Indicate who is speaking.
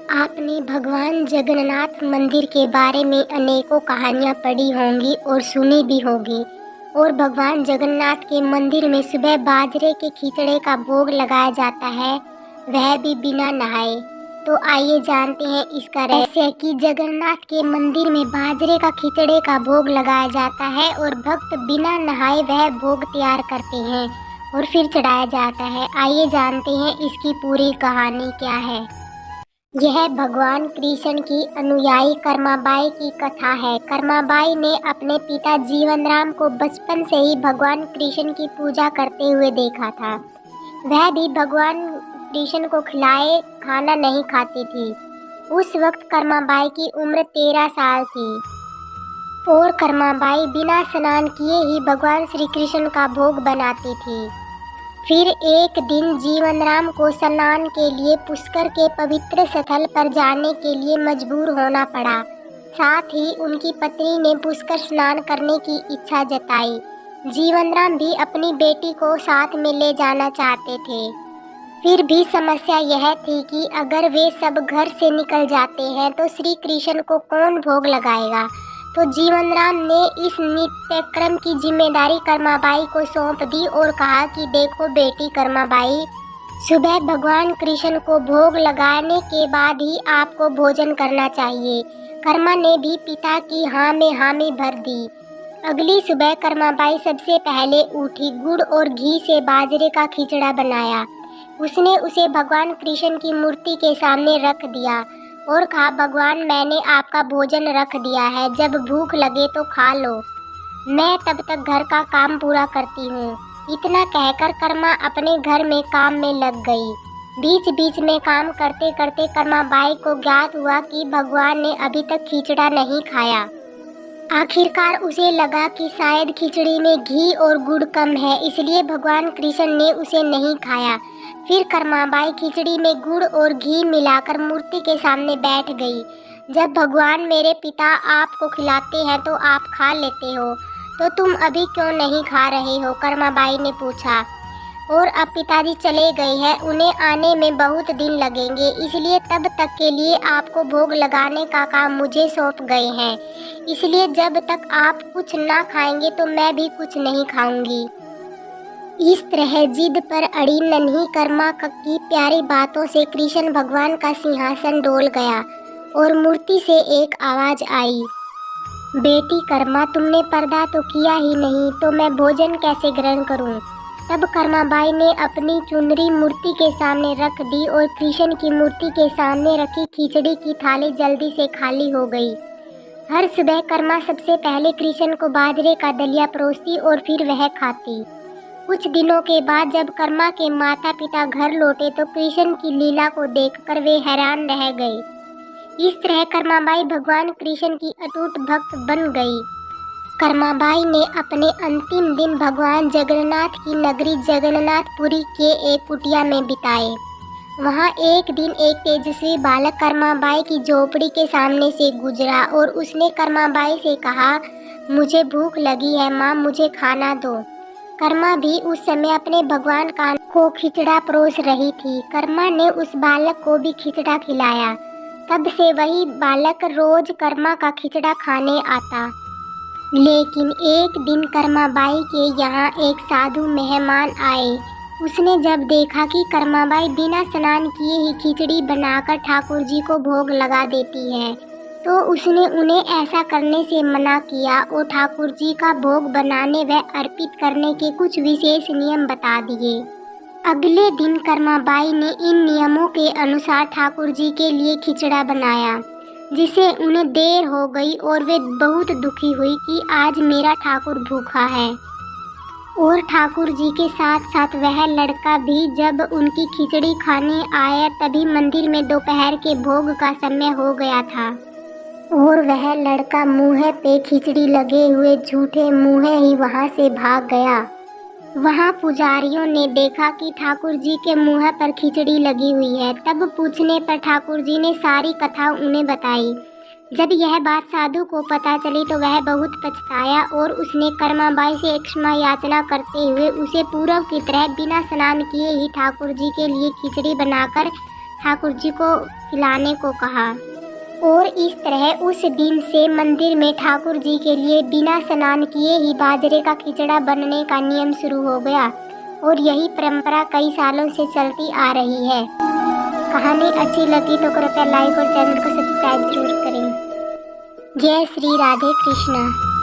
Speaker 1: आपने भगवान जगन्नाथ मंदिर के बारे में अनेकों कहानियाँ पढ़ी होंगी और सुनी भी होगी। और भगवान जगन्नाथ के मंदिर में सुबह बाजरे के खिचड़े का भोग लगाया जाता है, वह भी बिना नहाए। तो आइए जानते हैं इसका रहस्य कि जगन्नाथ के मंदिर में बाजरे का खिचड़े का भोग लगाया जाता है और भक्त बिना नहाए वह भोग तैयार करते हैं और फिर चढ़ाया जाता है। आइए जानते हैं इसकी पूरी कहानी क्या है। यह भगवान कृष्ण की अनुयायी कर्माबाई की कथा है। कर्माबाई ने अपने पिता जीवनराम को बचपन से ही भगवान कृष्ण की पूजा करते हुए देखा था। वह भी भगवान कृष्ण को खिलाए खाना नहीं खाती थी। उस वक्त कर्माबाई की उम्र 13 साल थी और कर्माबाई बिना स्नान किए ही भगवान श्री कृष्ण का भोग बनाती थी। फिर एक दिन जीवनराम को स्नान के लिए पुष्कर के पवित्र स्थल पर जाने के लिए मजबूर होना पड़ा। साथ ही उनकी पत्नी ने पुष्कर स्नान करने की इच्छा जताई। जीवनराम भी अपनी बेटी को साथ में ले जाना चाहते थे। फिर भी समस्या यह थी कि अगर वे सब घर से निकल जाते हैं तो श्री कृष्ण को कौन भोग लगाएगा। तो जीवनराम ने इस नित्यक्रम की जिम्मेदारी कर्माबाई को सौंप दी और कहा कि देखो बेटी कर्माबाई, सुबह भगवान कृष्ण को भोग लगाने के बाद ही आपको भोजन करना चाहिए। कर्मा ने भी पिता की हाँ में हामी भर दी। अगली सुबह कर्माबाई सबसे पहले उठी, गुड़ और घी से बाजरे का खिचड़ा बनाया। उसने उसे भगवान कृष्ण की मूर्ति के सामने रख दिया और कहा, भगवान मैंने आपका भोजन रख दिया है, जब भूख लगे तो खा लो, मैं तब तक घर का काम पूरा करती हूँ। इतना कहकर कर्मा अपने घर में काम में लग गई। बीच बीच में काम करते करते कर्माबाई को ज्ञात हुआ कि भगवान ने अभी तक खिचड़ा नहीं खाया। आखिरकार उसे लगा कि शायद खिचड़ी में घी और गुड़ कम है, इसलिए भगवान कृष्ण ने उसे नहीं खाया। फिर कर्माबाई खिचड़ी में गुड़ और घी मिलाकर मूर्ति के सामने बैठ गई। जब भगवान मेरे पिता आपको खिलाते हैं तो आप खा लेते हो, तो तुम अभी क्यों नहीं खा रहे हो, कर्माबाई ने पूछा। और अब पिताजी चले गए हैं, उन्हें आने में बहुत दिन लगेंगे, इसलिए तब तक के लिए आपको भोग लगाने का काम मुझे सौंप गए हैं। इसलिए जब तक आप कुछ ना खाएंगे तो मैं भी कुछ नहीं खाऊंगी। इस तरह जिद पर अड़ी नन्ही कर्मा की प्यारी बातों से कृष्ण भगवान का सिंहासन डोल गया और मूर्ति से एक आवाज आई, बेटी कर्मा, तुमने पर्दा तो किया ही नहीं, तो मैं भोजन कैसे ग्रहण करूं? तब कर्माबाई ने अपनी चुनरी मूर्ति के सामने रख दी और कृष्ण की मूर्ति के सामने रखी खिचड़ी की थाली जल्दी से खाली हो गई। हर सुबह कर्मा सबसे पहले कृष्ण को बाजरे का दलिया परोसती और फिर वह खाती। कुछ दिनों के बाद जब कर्मा के माता पिता घर लौटे तो कृष्ण की लीला को देखकर वे हैरान रह गए। इस तरह कर्माबाई भगवान कृष्ण की अटूट भक्त बन गई। कर्माबाई ने अपने अंतिम दिन भगवान जगन्नाथ की नगरी जगन्नाथपुरी के एक कुटिया में बिताए। वहाँ एक दिन एक तेजस्वी बालक कर्माबाई की झोपड़ी के सामने से गुजरा और उसने कर्माबाई से कहा, मुझे भूख लगी है माँ, मुझे खाना दो। कर्मा भी उस समय अपने भगवान को खिचड़ा परोस रही थी। कर्मा ने उस बालक को भी खिचड़ा खिलाया। तब से वही बालक रोज कर्मा का खिचड़ा खाने आता। लेकिन एक दिन कर्माबाई के यहाँ एक साधु मेहमान आए। उसने जब देखा कि कर्माबाई बिना स्नान किए ही खिचड़ी बनाकर ठाकुर जी को भोग लगा देती है, तो उसने उन्हें ऐसा करने से मना किया और ठाकुर जी का भोग बनाने व अर्पित करने के कुछ विशेष नियम बता दिए। अगले दिन कर्माबाई ने इन नियमों के अनुसार ठाकुर जी के लिए खिचड़ा बनाया, जिसे उन्हें देर हो गई और वे बहुत दुखी हुई कि आज मेरा ठाकुर भूखा है। और ठाकुर जी के साथ साथ वह लड़का भी जब उनकी खिचड़ी खाने आया तभी मंदिर में दोपहर के भोग का समय हो गया था और वह लड़का मुँह पे खिचड़ी लगे हुए झूठे मुँह ही वहाँ से भाग गया। वहाँ पुजारियों ने देखा कि ठाकुर जी के मुँह पर खिचड़ी लगी हुई है। तब पूछने पर ठाकुर जी ने सारी कथा उन्हें बताई। जब यह बात साधु को पता चली तो वह बहुत पछताया और उसने कर्माबाई से क्षमा याचना करते हुए उसे पूर्व की तरह बिना स्नान किए ही ठाकुर जी के लिए खिचड़ी बनाकर ठाकुर जी को खिलाने को कहा। और इस तरह उस दिन से मंदिर में ठाकुर जी के लिए बिना स्नान किए ही बाजरे का खिचड़ा बनने का नियम शुरू हो गया और यही परंपरा कई सालों से चलती आ रही है। कहानी अच्छी लगी तो कृपया लाइक और चैनल को सब्सक्राइब जरूर करें। जय श्री राधे कृष्णा।